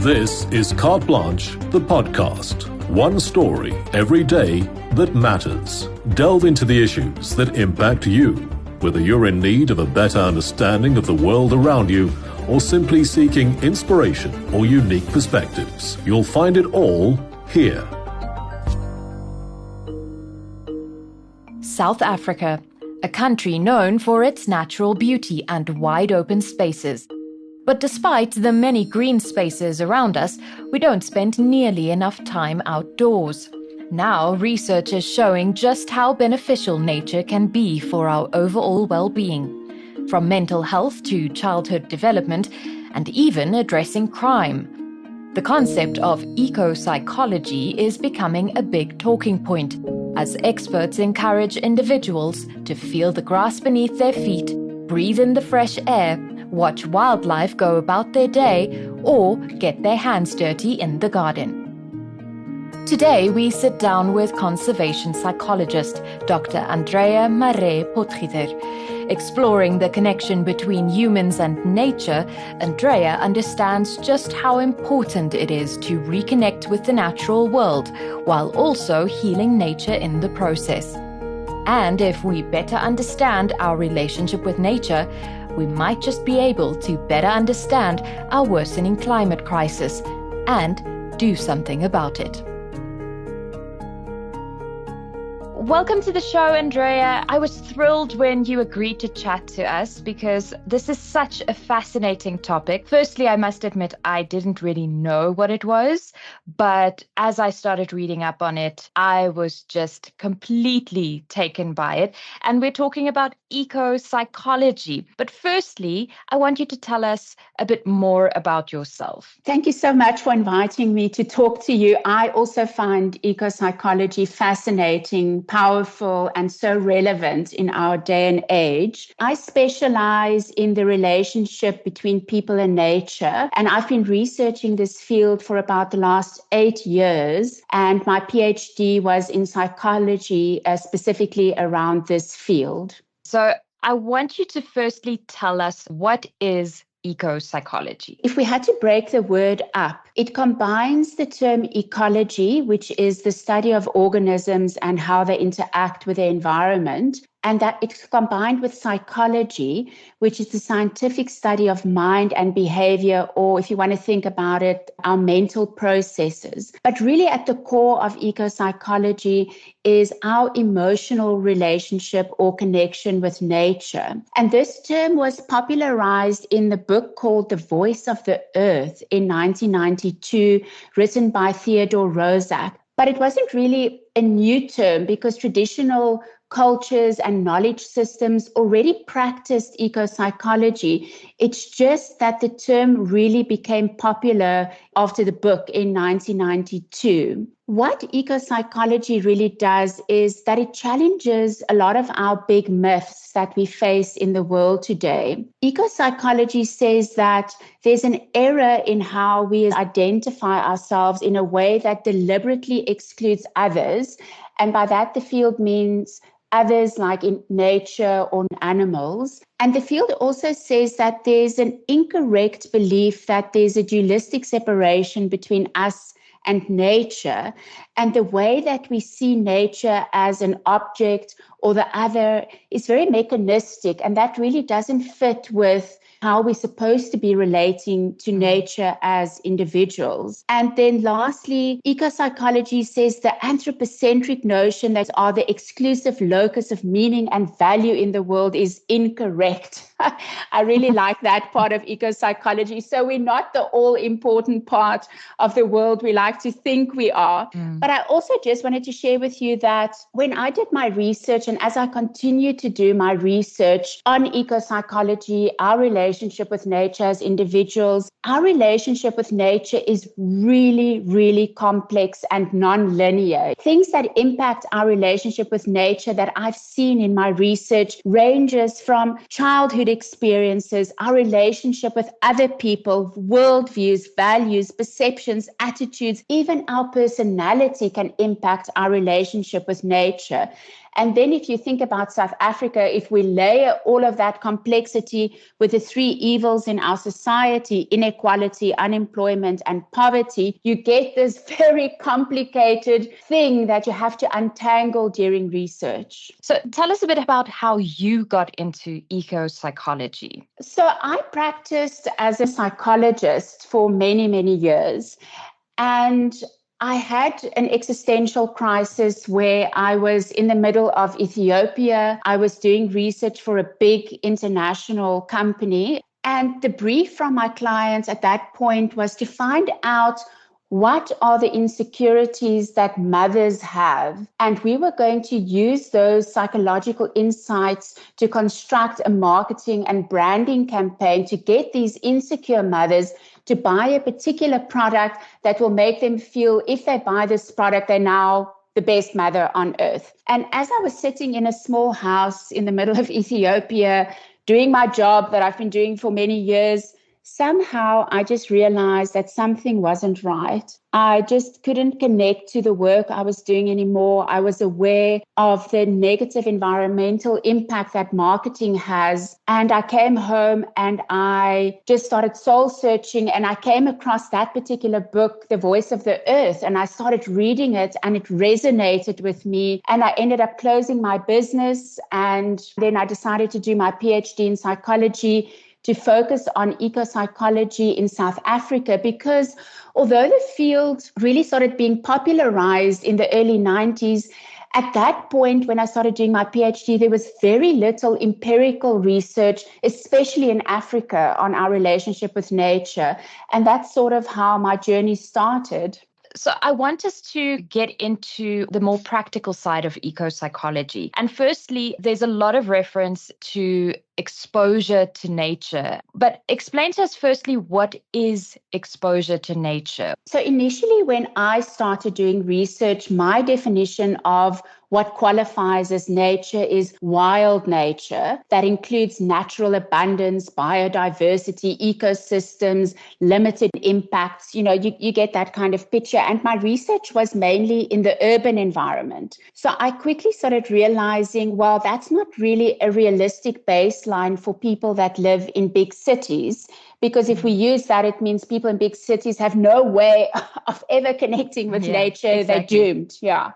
This is Carte Blanche, the podcast. One story every day that matters. Delve into the issues that impact you, whether you're in need of a better understanding of the world around you or simply seeking inspiration or unique perspectives. You'll find it all here. South Africa, a country known for its natural beauty and wide open spaces. But despite the many green spaces around us, we don't spend nearly enough time outdoors. Now, research is showing just how beneficial nature can be for our overall well-being, from mental health to childhood development, and even addressing crime. The concept of ecopsychology is becoming a big talking point, as experts encourage individuals to feel the grass beneath their feet, breathe in the fresh air, watch wildlife go about their day, or get their hands dirty in the garden. Today, we sit down with conservation psychologist Dr. Andrea Potgieter. Exploring the connection between humans and nature, Andrea understands just how important it is to reconnect with the natural world while also healing nature in the process. And if we better understand our relationship with nature, we might just be able to better understand our worsening climate crisis and do something about it. Welcome to the show, Andrea. I was thrilled when you agreed to chat to us because this is such a fascinating topic. Firstly, I must admit I didn't really know what it was, but as I started reading up on it, I was just completely taken by it. And we're talking about eco-psychology. But firstly, I want you to tell us a bit more about yourself. Thank you so much for inviting me to talk to you. I also find eco-psychology fascinating, powerful, and so relevant in our day and age. I specialize in the relationship between people and nature, and I've been researching this field for about the last 8 years, and my PhD was in psychology, specifically around this field. So I want you to firstly tell us, what is eco-psychology? If we had to break the word up, it combines the term ecology, which is the study of organisms and how they interact with the environment, and that it's combined with psychology, which is the scientific study of mind and behavior, or if you want to think about it, our mental processes. But really at the core of eco-psychology is our emotional relationship or connection with nature. And this term was popularized in the book called The Voice of the Earth in 1992, written by Theodore Roszak. But it wasn't really a new term because traditional cultures and knowledge systems already practiced eco-psychology. It's just that the term really became popular after the book in 1992. What eco-psychology really does is that it challenges a lot of our big myths that we face in the world today. Eco-psychology says that there's an error in how we identify ourselves in a way that deliberately excludes others. And by that, the field means others like in nature or animals. And the field also says that there's an incorrect belief that there's a dualistic separation between us and nature. And the way that we see nature as an object or the other is very mechanistic. And that really doesn't fit with how we're supposed to be relating to nature as individuals. And then lastly, eco-psychology says the anthropocentric notion that are the exclusive locus of meaning and value in the world is incorrect. I really like that part of eco-psychology. So we're not the all-important part of the world we like to think we are. But I also just wanted to share with you that when I did my research, and as I continue to do my research on eco-psychology, our relationship with nature as individuals, our relationship with nature is really, really complex and non-linear. Things that impact our relationship with nature that I've seen in my research ranges from childhood experiences, our relationship with other people, worldviews, values, perceptions, attitudes, even our personality can impact our relationship with nature. And then if you think about South Africa, if we layer all of that complexity with the three evils in our society, inequality, unemployment, and poverty, you get this very complicated thing that you have to untangle during research. So tell us a bit about how you got into ecopsychology. So I practiced as a psychologist for many, many years. And I had an existential crisis where I was in the middle of Ethiopia. I was doing research for a big international company. And the brief from my clients at that point was to find out what are the insecurities that mothers have. And we were going to use those psychological insights to construct a marketing and branding campaign to get these insecure mothers to buy a particular product that will make them feel if they buy this product, they're now the best mother on earth. And as I was sitting in a small house in the middle of Ethiopia, doing my job that I've been doing for many years, somehow I just realized that something wasn't right. I just couldn't connect to the work I was doing anymore. I was aware of the negative environmental impact that marketing has. And I came home and I just started soul searching, and I came across that particular book, The Voice of the Earth, and I started reading it and it resonated with me. And I ended up closing my business, and then I decided to do my PhD in psychology to focus on ecopsychology in South Africa, because although the field really started being popularized in the early 90s, at that point when I started doing my PhD, there was very little empirical research, especially in Africa, on our relationship with nature. And that's sort of how my journey started. So I want us to get into the more practical side of ecopsychology. And firstly, there's a lot of reference to exposure to nature. But explain to us firstly, what is exposure to nature? So initially, when I started doing research, my definition of what qualifies as nature is wild nature. That includes natural abundance, biodiversity, ecosystems, limited impacts. You get that kind of picture. And my research was mainly in the urban environment. So I quickly started realizing, well, that's not really a realistic baseline for people that live in big cities. Because if we use that, it means people in big cities have no way of ever connecting with nature. Exactly. They're doomed. Yeah.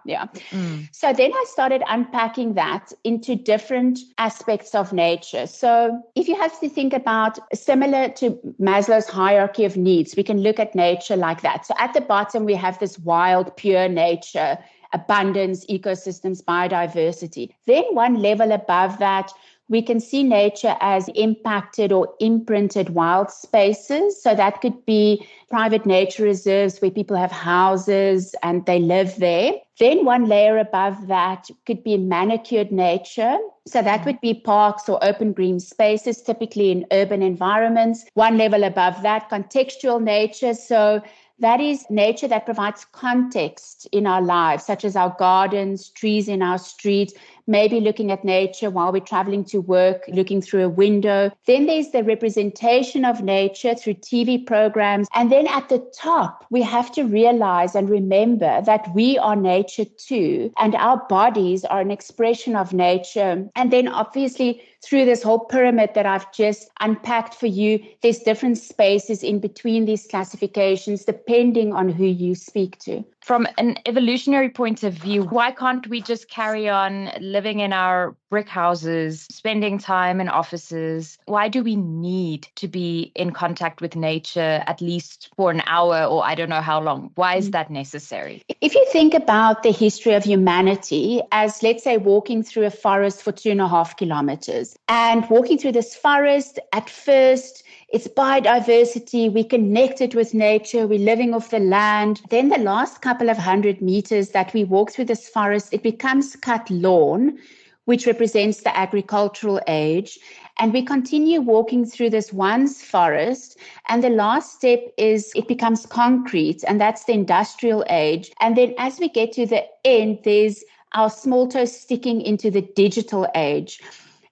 So then I started unpacking that into different aspects of nature. So if you have to think about, similar to Maslow's hierarchy of needs, we can look at nature like that. So at the bottom, we have this wild, pure nature, abundance, ecosystems, biodiversity. Then one level above that, we can see nature as impacted or imprinted wild spaces. So that could be private nature reserves where people have houses and they live there. Then one layer above that could be manicured nature. So that would be parks or open green spaces, typically in urban environments. One level above that, contextual nature. So that is nature that provides context in our lives, such as our gardens, trees in our street, maybe looking at nature while we're traveling to work, looking through a window. Then there's the representation of nature through TV programs. And then at the top, we have to realize and remember that we are nature too, and our bodies are an expression of nature. And then obviously, through this whole pyramid that I've just unpacked for you, there's different spaces in between these classifications, depending on who you speak to. From an evolutionary point of view, why can't we just carry on living in our brick houses, spending time in offices? Why do we need to be in contact with nature at least for an hour or I don't know how long? Why is that necessary? If you think about the history of humanity as, let's say, walking through a forest for 2.5 kilometers, and walking through this forest, at first, it's biodiversity, we connected with nature, we're living off the land. Then the last couple of 100 meters that we walk through this forest, it becomes cut lawn, which represents the agricultural age. And we continue walking through this once forest. And the last step is it becomes concrete, and that's the industrial age. And then as we get to the end, there's our small toe sticking into the digital age.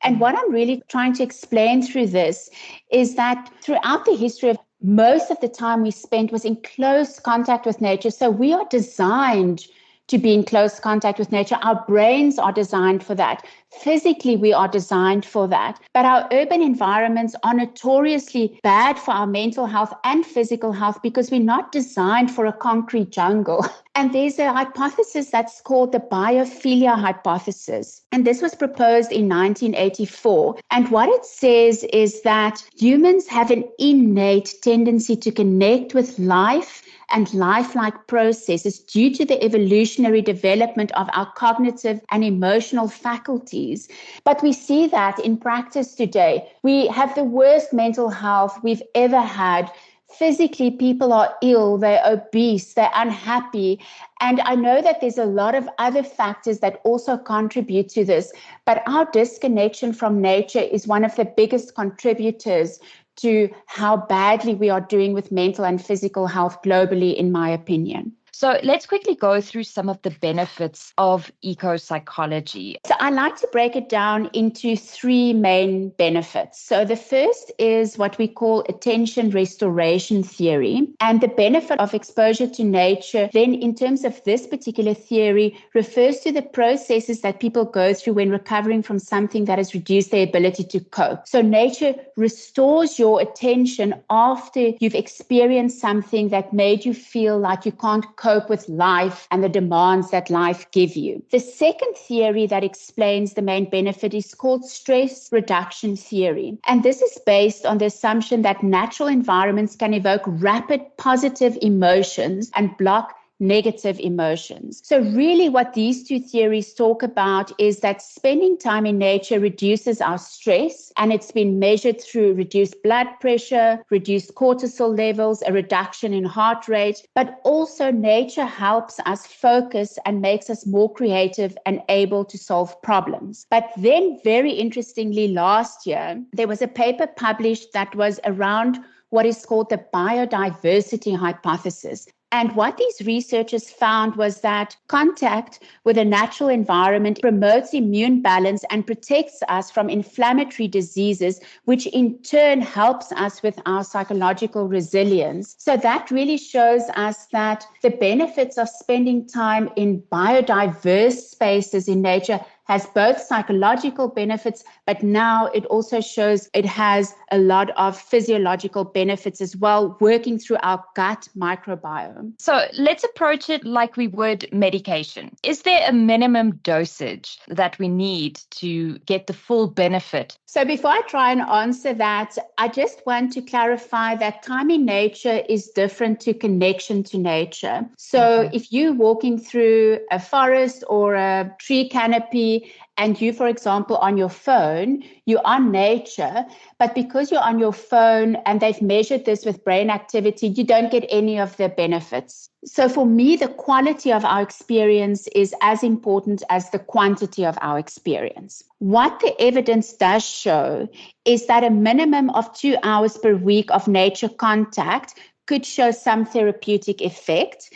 And what I'm really trying to explain through this is that throughout the history of most of the time we spent was in close contact with nature. So we are designed to be in close contact with nature. Our brains are designed for that. Physically, we are designed for that. But our urban environments are notoriously bad for our mental health and physical health because we're not designed for a concrete jungle. And there's a hypothesis that's called the biophilia hypothesis. And this was proposed in 1984. And what it says is that humans have an innate tendency to connect with life and lifelike processes due to the evolutionary development of our cognitive and emotional faculties. But we see that in practice today. We have the worst mental health we've ever had. Physically, people are ill, they're obese, they're unhappy. And I know that there's a lot of other factors that also contribute to this, but our disconnection from nature is one of the biggest contributors to how badly we are doing with mental and physical health globally, in my opinion. So let's quickly go through some of the benefits of ecopsychology. So I like to break it down into three main benefits. So the first is what we call attention restoration theory. And the benefit of exposure to nature, then in terms of this particular theory, refers to the processes that people go through when recovering from something that has reduced their ability to cope. So nature restores your attention after you've experienced something that made you feel like you can't cope with life and the demands that life give you. The second theory that explains the main benefit is called stress reduction theory. And this is based on the assumption that natural environments can evoke rapid positive emotions and block negative emotions. So really what these two theories talk about is that spending time in nature reduces our stress, and it's been measured through reduced blood pressure, reduced cortisol levels, a reduction in heart rate, but also nature helps us focus and makes us more creative and able to solve problems. But then very interestingly, last year, there was a paper published that was around what is called the biodiversity hypothesis. And what these researchers found was that contact with a natural environment promotes immune balance and protects us from inflammatory diseases, which in turn helps us with our psychological resilience. So that really shows us that the benefits of spending time in biodiverse spaces in nature has both psychological benefits, but now it also shows it has a lot of physiological benefits as well, working through our gut microbiome. So let's approach it like we would medication. Is there a minimum dosage that we need to get the full benefit? So before I try and answer that, I just want to clarify that time in nature is different to connection to nature. So if you're walking through a forest or a tree canopy, and you, for example, on your phone, you're on nature, but because you're on your phone and they've measured this with brain activity, you don't get any of the benefits. So for me, the quality of our experience is as important as the quantity of our experience. What the evidence does show is that a minimum of 2 hours per week of nature contact could show some therapeutic effect.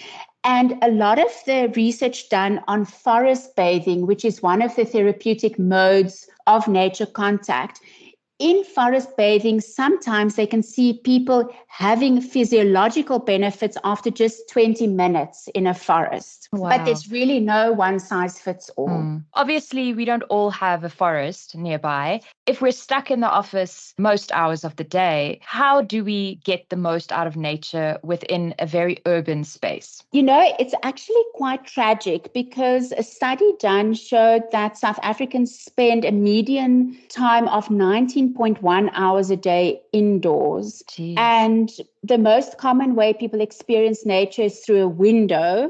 And a lot of the research done on forest bathing, which is one of the therapeutic modes of nature contact, in forest bathing, sometimes they can see people having physiological benefits after just 20 minutes in a forest. Wow. But there's really no one size fits all. Obviously, we don't all have a forest nearby. If we're stuck in the office most hours of the day, how do we get the most out of nature within a very urban space? You know, it's actually quite tragic because a study done showed that South Africans spend a median time of 19.1 hours a day indoors. Jeez. And the most common way people experience nature is through a window.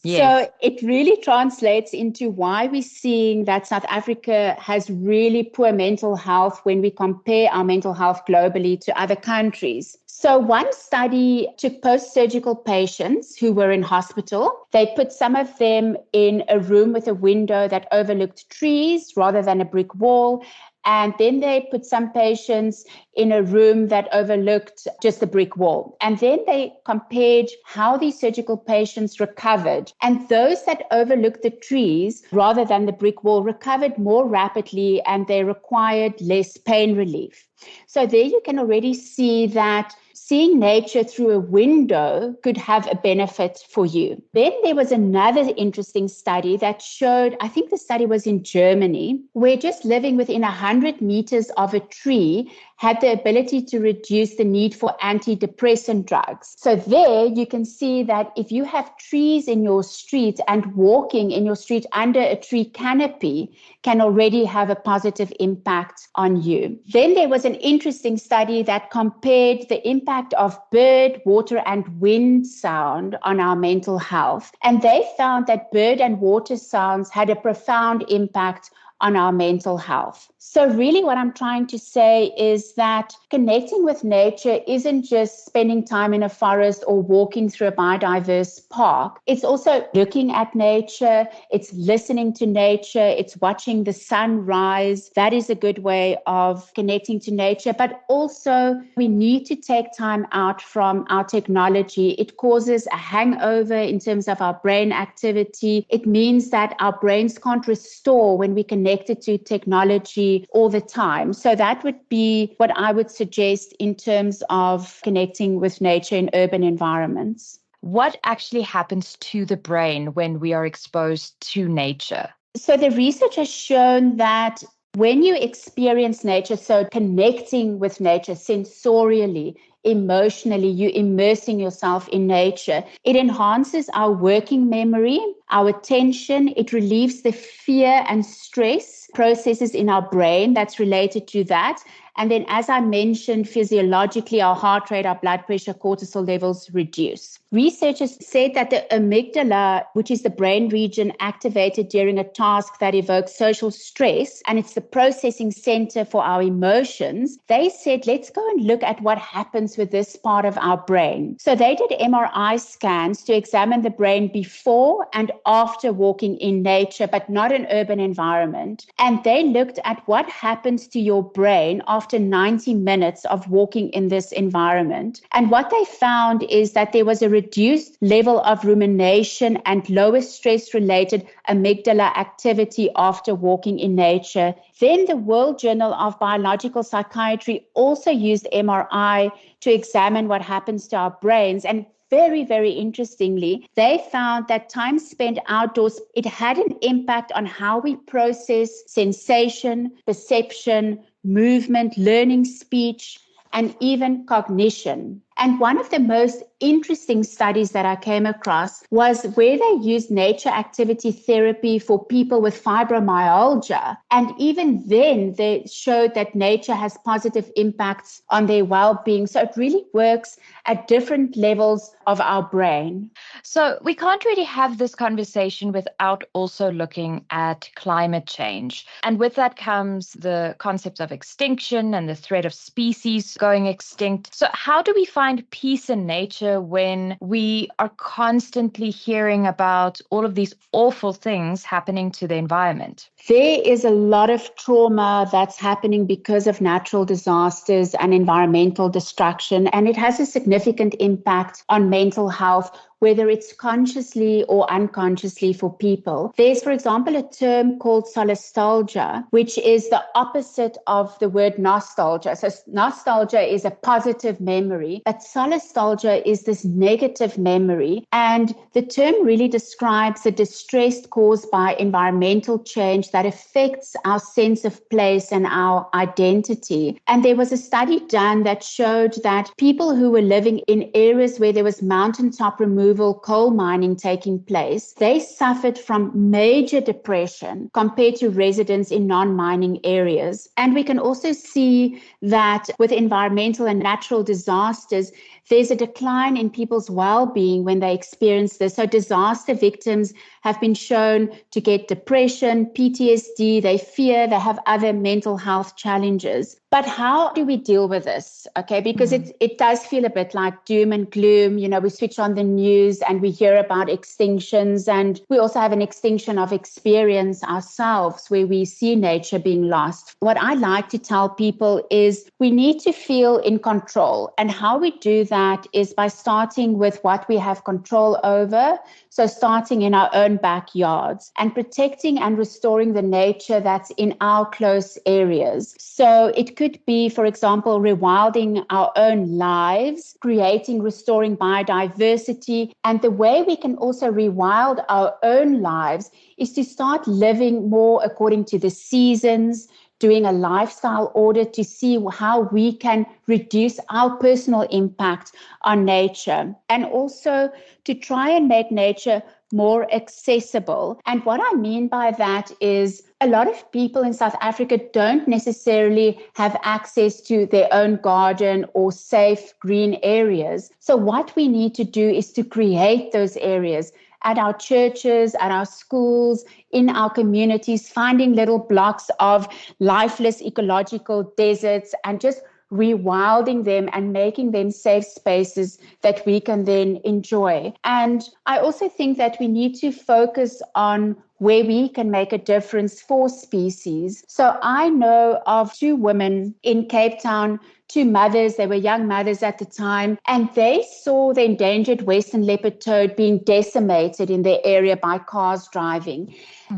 Yes. So it really translates into why we're seeing that South Africa has really poor mental health when we compare our mental health globally to other countries. So one study took post-surgical patients who were in hospital. They put some of them in a room with a window that overlooked trees rather than a brick wall. And then they put some patients in a room that overlooked just a brick wall. And then they compared how these surgical patients recovered. And those that overlooked the trees rather than the brick wall recovered more rapidly, and they required less pain relief. So there you can already see that seeing nature through a window could have a benefit for you. Then there was another interesting study that showed, I think the study was in Germany, where just living within 100 meters of a tree had the ability to reduce the need for antidepressant drugs. So there you can see that if you have trees in your street and walking in your street under a tree canopy can already have a positive impact on you. Then there was an interesting study that compared the impact of bird, water, and wind sound on our mental health. And they found that bird and water sounds had a profound impact on our mental health. So really what I'm trying to say is that connecting with nature isn't just spending time in a forest or walking through a biodiverse park. It's also looking at nature, it's listening to nature, it's watching the sun rise. That is a good way of connecting to nature. But also we need to take time out from our technology. It causes a hangover in terms of our brain activity. It means that our brains can't restore when we connect to technology all the time. So that would be what I would suggest in terms of connecting with nature in urban environments. What actually happens to the brain when we are exposed to nature? So the research has shown that when you experience nature, so connecting with nature sensorially, emotionally, you immersing yourself in nature, it enhances our working memory, our attention, it relieves the fear and stress processes in our brain that's related to that. And then, as I mentioned, physiologically, our heart rate, our blood pressure, cortisol levels reduce. Researchers said that the amygdala, which is the brain region activated during a task that evokes social stress, and it's the processing center for our emotions, they said, let's go and look at what happens with this part of our brain. So they did MRI scans to examine the brain before and after walking in nature, but not an urban environment. And they looked at what happens to your brain after 90 minutes of walking in this environment. And what they found is that there was a reduced level of rumination and lower stress-related amygdala activity after walking in nature. Then the World Journal of Biological Psychiatry also used MRI to examine what happens to our brains. And very, very interestingly, they found that time spent outdoors, it had an impact on how we process sensation, perception, movement, learning speech, and even cognition. And one of the most interesting studies that I came across was where they used nature activity therapy for people with fibromyalgia. And even then, they showed that nature has positive impacts on their well-being. So it really works at different levels of our brain. So we can't really have this conversation without also looking at climate change. And with that comes the concept of extinction and the threat of species going extinct. So how do we find peace in nature when we are constantly hearing about all of these awful things happening to the environment? There is a lot of trauma that's happening because of natural disasters and environmental destruction, and it has a significant impact on mental health, whether it's consciously or unconsciously for people. There's, for example, a term called solastalgia, which is the opposite of the word nostalgia. So nostalgia is a positive memory, but solastalgia is this negative memory. And the term really describes the distress caused by environmental change that affects our sense of place and our identity. And there was a study done that showed that people who were living in areas where there was mountaintop removal, coal mining taking place, they suffered from major depression compared to residents in non-mining areas. And we can also see that with environmental and natural disasters, there's a decline in people's well-being when they experience this. So disaster victims have been shown to get depression, PTSD, they fear, they have other mental health challenges. But how do we deal with this? Okay, because it does feel a bit like doom and gloom. You know, we switch on the news and we hear about extinctions, and we also have an extinction of experience ourselves where we see nature being lost. What I like to tell people is we need to feel in control, and how we do that that is by starting with what we have control over. So starting in our own backyards and protecting and restoring the nature that's in our close areas. So it could be, for example, rewilding our own lives, creating, restoring biodiversity. And the way we can also rewild our own lives is to start living more according to the seasons, doing a lifestyle audit to see how we can reduce our personal impact on nature, and also to try and make nature more accessible. And what I mean by that is a lot of people in South Africa don't necessarily have access to their own garden or safe green areas. So what we need to do is to create those areas at our churches, at our schools, in our communities, finding little blocks of lifeless ecological deserts and just rewilding them and making them safe spaces that we can then enjoy. And I also think that we need to focus on where we can make a difference for species. So I know of 2 women in Cape Town, 2 mothers, they were young mothers at the time, and they saw the endangered western leopard toad being decimated in their area by cars driving.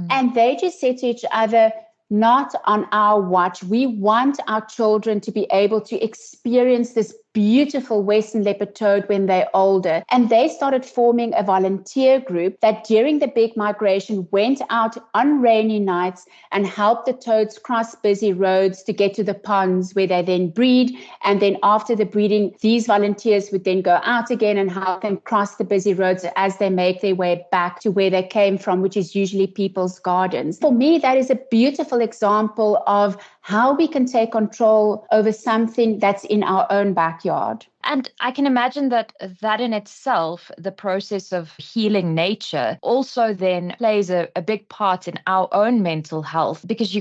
And they just said to each other, not on our watch. We want our children to be able to experience this beautiful western leopard toad when they're older. And they started forming a volunteer group that during the big migration went out on rainy nights and helped the toads cross busy roads to get to the ponds where they then breed. And then after the breeding, these volunteers would then go out again and help them cross the busy roads as they make their way back to where they came from, which is usually people's gardens. For me, that is a beautiful example of how we can take control over something that's in our own backyard. And I can imagine that in itself, the process of healing nature also then plays a big part in our own mental health, because you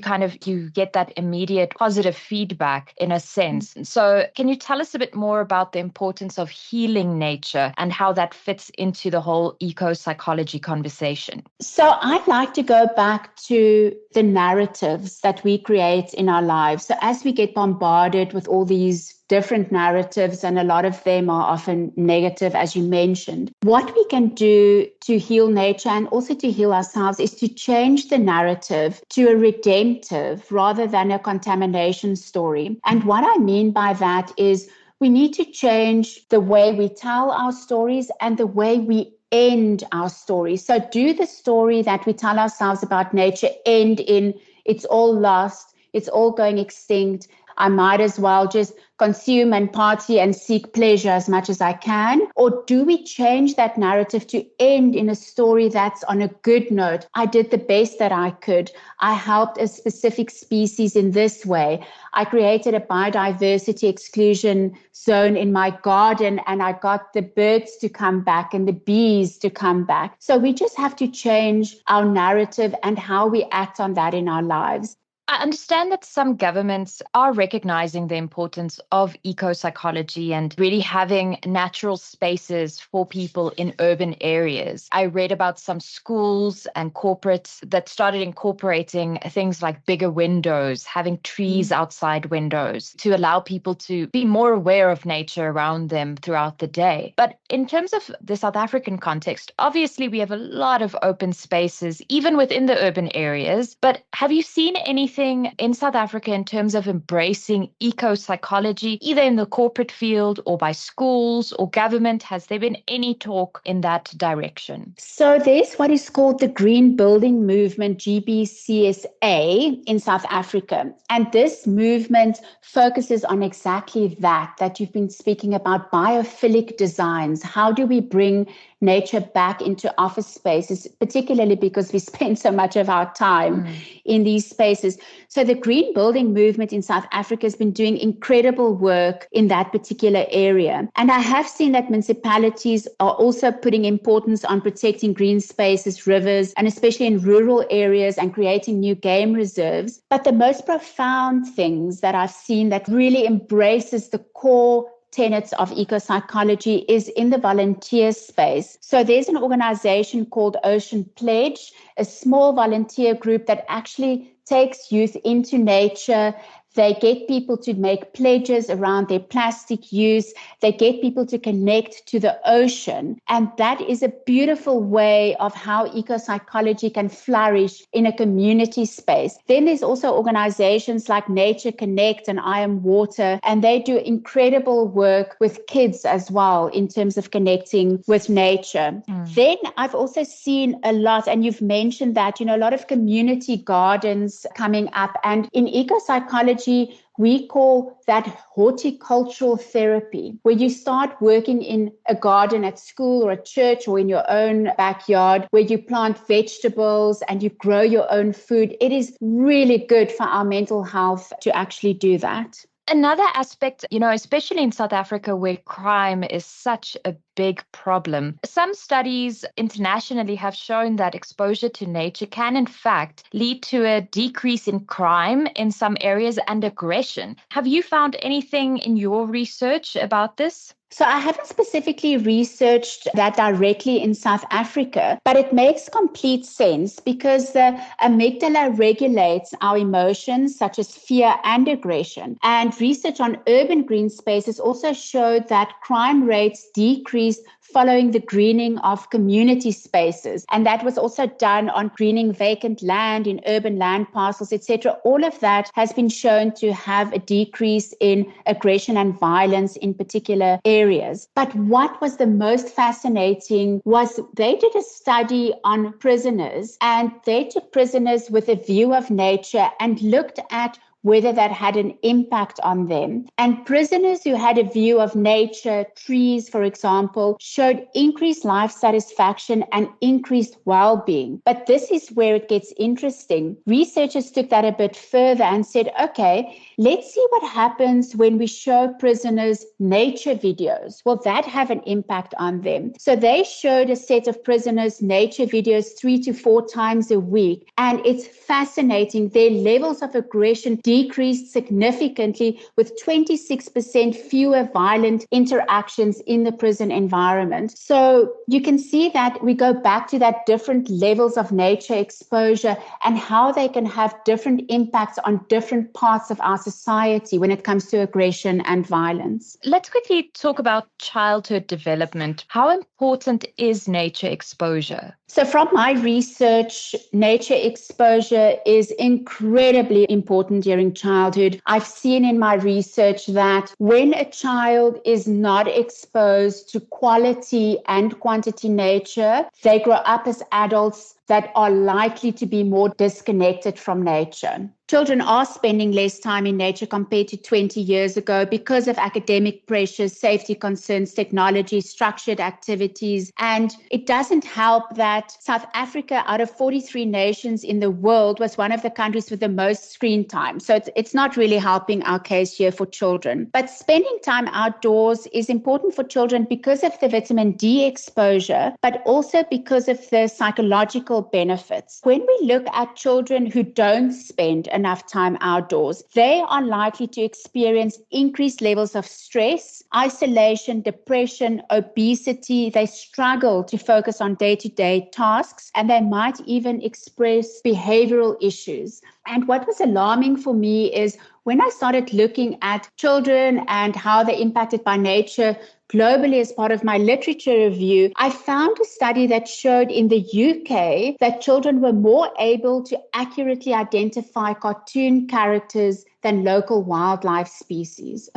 get that immediate positive feedback in a sense. So can you tell us a bit more about the importance of healing nature and how that fits into the whole eco-psychology conversation? So I'd like to go back to the narratives that we create in our lives. So as we get bombarded with all these different narratives, and a lot of them are often negative, as you mentioned. What we can do to heal nature and also to heal ourselves is to change the narrative to a redemptive rather than a contamination story. And what I mean by that is we need to change the way we tell our stories and the way we end our stories. So do the story that we tell ourselves about nature end in it's all lost, it's all going extinct, I might as well just consume and party and seek pleasure as much as I can? Or do we change that narrative to end in a story that's on a good note? I did the best that I could. I helped a specific species in this way. I created a biodiversity exclusion zone in my garden and I got the birds to come back and the bees to come back. So we just have to change our narrative and how we act on that in our lives. I understand that some governments are recognizing the importance of eco-psychology and really having natural spaces for people in urban areas. I read about some schools and corporates that started incorporating things like bigger windows, having trees outside windows to allow people to be more aware of nature around them throughout the day. But in terms of the South African context, obviously we have a lot of open spaces, even within the urban areas. But have you seen anything in South Africa in terms of embracing eco-psychology, either in the corporate field or by schools or government? Has there been any talk in that direction? So there's what is called the Green Building Movement, GBCSA, in South Africa. And this movement focuses on exactly that you've been speaking about, biophilic designs. How do we bring nature back into office spaces, particularly because we spend so much of our time in these spaces? So the Green Building Movement in South Africa has been doing incredible work in that particular area. And I have seen that municipalities are also putting importance on protecting green spaces, rivers, and especially in rural areas, and creating new game reserves. But the most profound things that I've seen that really embraces the core tenets of eco-psychology is in the volunteer space. So there's an organization called Ocean Pledge, a small volunteer group that actually takes youth into nature. They get people to make pledges around their plastic use. They get people to connect to the ocean. And that is a beautiful way of how eco-psychology can flourish in a community space. Then there's also organizations like Nature Connect and I Am Water, and they do incredible work with kids as well in terms of connecting with nature. Then I've also seen a lot, and you've mentioned that, a lot of community gardens coming up. And in eco-psychology, we call that horticultural therapy, where you start working in a garden at school or a church or in your own backyard, where you plant vegetables and you grow your own food. It is really good for our mental health to actually do that. Another aspect, especially in South Africa where crime is such a big problem, some studies internationally have shown that exposure to nature can in fact lead to a decrease in crime in some areas and aggression. Have you found anything in your research about this? So I haven't specifically researched that directly in South Africa, but it makes complete sense because the amygdala regulates our emotions such as fear and aggression. And research on urban green spaces also showed that crime rates decreased following the greening of community spaces. And that was also done on greening vacant land in urban land parcels, etc. All of that has been shown to have a decrease in aggression and violence in particular areas. But what was the most fascinating was they did a study on prisoners, and they took prisoners with a view of nature and looked at whether that had an impact on them. And prisoners who had a view of nature, trees, for example, showed increased life satisfaction and increased well-being. But this is where it gets interesting. Researchers took that a bit further and said, okay, let's see what happens when we show prisoners nature videos. Will that have an impact on them? So they showed a set of prisoners nature videos 3 to 4 times a week. And it's fascinating. Their levels of aggression decreased significantly with 26% fewer violent interactions in the prison environment. So you can see that we go back to that different levels of nature exposure and how they can have different impacts on different parts of our society when it comes to aggression and violence. Let's quickly talk about childhood development. How important is nature exposure? So from my research, nature exposure is incredibly important during childhood. I've seen in my research that when a child is not exposed to quality and quantity nature, they grow up as adults that are likely to be more disconnected from nature. Children are spending less time in nature compared to 20 years ago because of academic pressures, safety concerns, technology, structured activities. And it doesn't help that South Africa, out of 43 nations in the world, was one of the countries with the most screen time. So it's not really helping our case here for children. But spending time outdoors is important for children because of the vitamin D exposure, but also because of the psychological benefits. When we look at children who don't spend enough time outdoors, they are likely to experience increased levels of stress, isolation, depression, obesity. They struggle to focus on day-to-day tasks, and they might even express behavioral issues. And what was alarming for me is when I started looking at children and how they're impacted by nature globally as part of my literature review, I found a study that showed in the UK that children were more able to accurately identify cartoon characters than local wildlife species.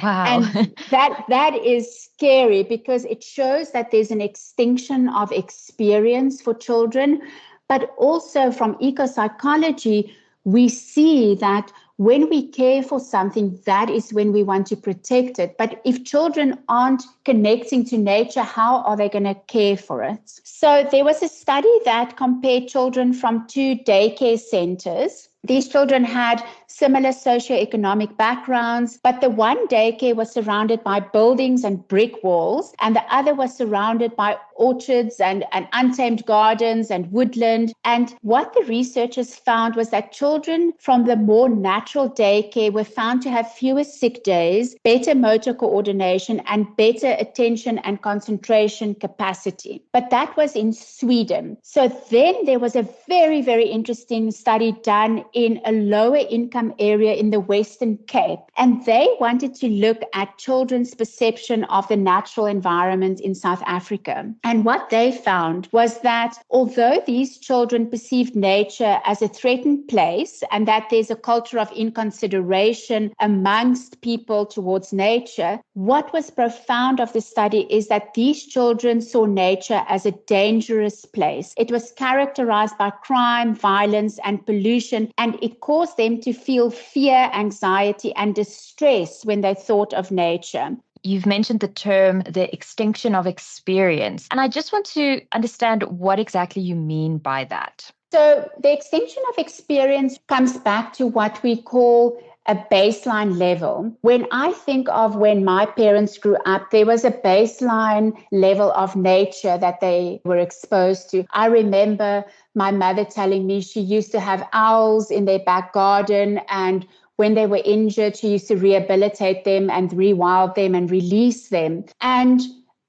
Wow. And that is scary because it shows that there's an extinction of experience for children. But also from eco-psychology, we see that when we care for something, that is when we want to protect it. But if children aren't connecting to nature, how are they going to care for it? So there was a study that compared children from 2 daycare centers. These children had similar socioeconomic backgrounds, but the one daycare was surrounded by buildings and brick walls, and the other was surrounded by orchards and untamed gardens and woodland. And what the researchers found was that children from the more natural daycare were found to have fewer sick days, better motor coordination, and better attention and concentration capacity. But that was in Sweden. So then there was a very, very interesting study done in a lower income area in the Western Cape. And they wanted to look at children's perception of the natural environment in South Africa. And what they found was that although these children perceived nature as a threatened place and that there's a culture of inconsideration amongst people towards nature, what was profound of the study is that these children saw nature as a dangerous place. It was characterized by crime, violence, and pollution, and it caused them to feel fear, anxiety, and distress when they thought of nature. You've mentioned the term, the extinction of experience, and I just want to understand what exactly you mean by that. So the extinction of experience comes back to what we call a baseline level. When I think of when my parents grew up, there was a baseline level of nature that they were exposed to. I remember my mother telling me she used to have owls in their back garden, and when they were injured, she used to rehabilitate them and rewild them and release them. And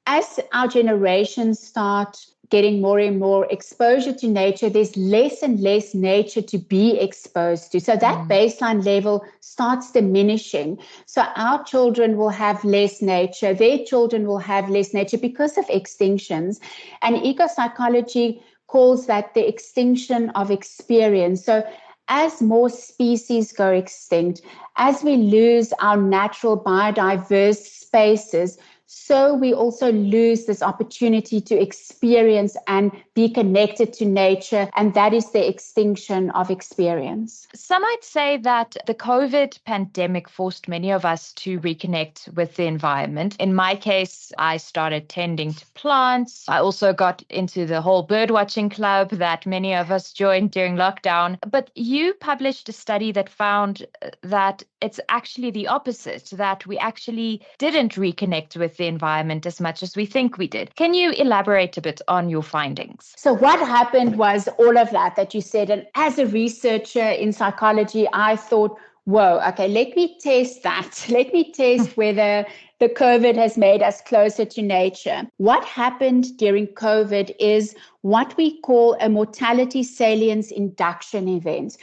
as our generations start getting more and more exposure to nature, there's less and less nature to be exposed to. So that baseline level starts diminishing. So our children will have less nature. Their children will have less nature because of extinctions. And ecopsychology calls that the extinction of experience. So as more species go extinct, as we lose our natural biodiverse spaces, so we also lose this opportunity to experience and be connected to nature, and that is the extinction of experience. Some might say that the COVID pandemic forced many of us to reconnect with the environment. In my case, I started tending to plants. I also got into the whole birdwatching club that many of us joined during lockdown. But you published a study that found that it's actually the opposite, that we actually didn't reconnect with the environment as much as we think we did. Can you elaborate a bit on your findings? So what happened was all of that you said. And as a researcher in psychology, I thought, whoa, okay, let me test that. Let me test whether the COVID has made us closer to nature. What happened during COVID is what we call a mortality salience induction event.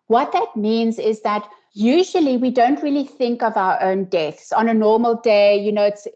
What that means is that usually we don't really think of our own deaths. On a normal day,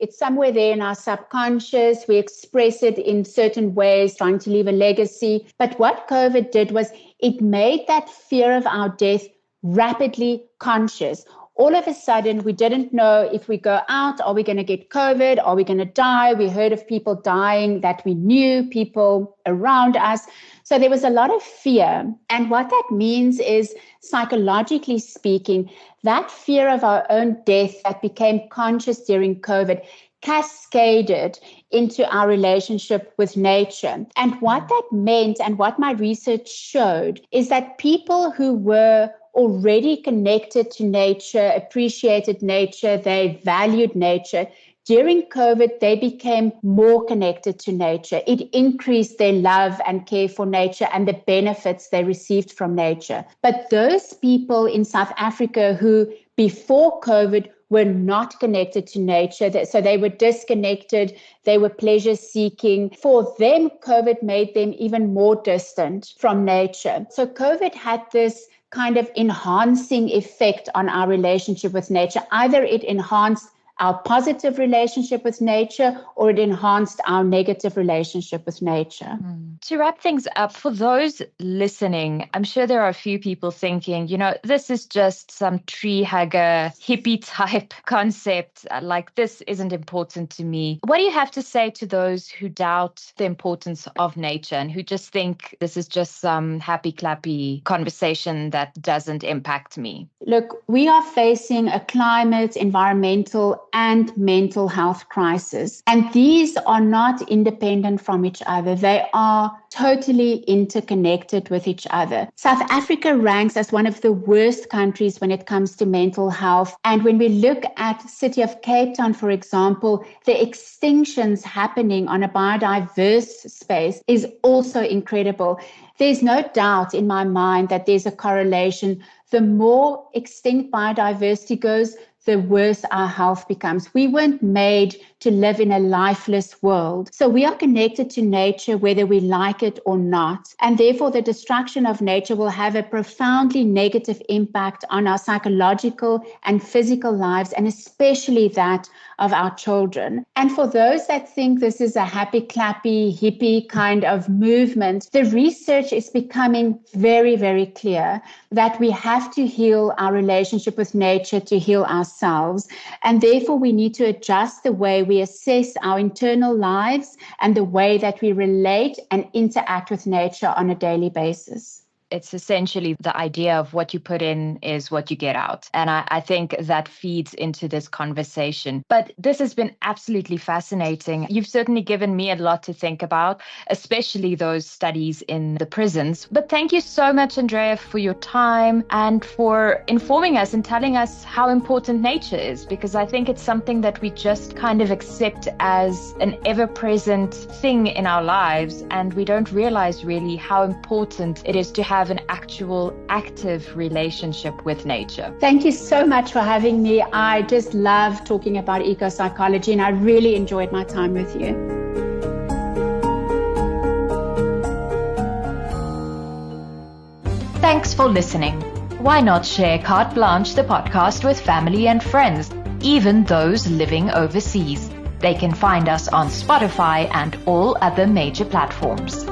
it's somewhere there in our subconscious. We express it in certain ways, trying to leave a legacy. But what COVID did was it made that fear of our death rapidly conscious. All of a sudden, we didn't know if we go out, are we going to get COVID? Are we going to die? We heard of people dying that we knew, people around us. So there was a lot of fear. And what that means is, psychologically speaking, that fear of our own death that became conscious during COVID cascaded into our relationship with nature. And what that meant, and what my research showed, is that people who were already connected to nature, appreciated nature, they valued nature, during COVID, they became more connected to nature. It increased their love and care for nature and the benefits they received from nature. But those people in South Africa who before COVID were not connected to nature, so they were disconnected, they were pleasure seeking. For them, COVID made them even more distant from nature. So COVID had this kind of enhancing effect on our relationship with nature. Either it enhanced our positive relationship with nature, or it enhanced our negative relationship with nature. To wrap things up, for those listening, I'm sure there are a few people thinking, this is just some tree hugger, hippie type concept. Like, this isn't important to me. What do you have to say to those who doubt the importance of nature and who just think this is just some happy clappy conversation that doesn't impact me? Look, we are facing a climate, environmental and mental health crisis. And these are not independent from each other. They are totally interconnected with each other. South Africa ranks as one of the worst countries when it comes to mental health. And when we look at the city of Cape Town, for example, the extinctions happening on a biodiverse space is also incredible. There's no doubt in my mind that there's a correlation. The more extinct biodiversity goes, the worse our health becomes. We weren't made to live in a lifeless world. So we are connected to nature whether we like it or not. And therefore, the destruction of nature will have a profoundly negative impact on our psychological and physical lives, and especially that of our children. And for those that think this is a happy, clappy, hippie kind of movement, the research is becoming very, very clear that we have to heal our relationship with nature to heal ourselves. And therefore, we need to adjust the way we assess our internal lives and the way that we relate and interact with nature on a daily basis. It's essentially the idea of what you put in is what you get out. And I think that feeds into this conversation. But this has been absolutely fascinating. You've certainly given me a lot to think about, especially those studies in the prisons. But thank you so much, Andrea, for your time and for informing us and telling us how important nature is, because I think it's something that we just kind of accept as an ever-present thing in our lives. And we don't realize really how important it is to have an actual active relationship with nature. Thank you so much for having me. I just love talking about ecopsychology, and I really enjoyed my time with you. Thanks for listening. Why not share Carte Blanche, the podcast, with family and friends, even those living overseas? They can find us on Spotify and all other major platforms.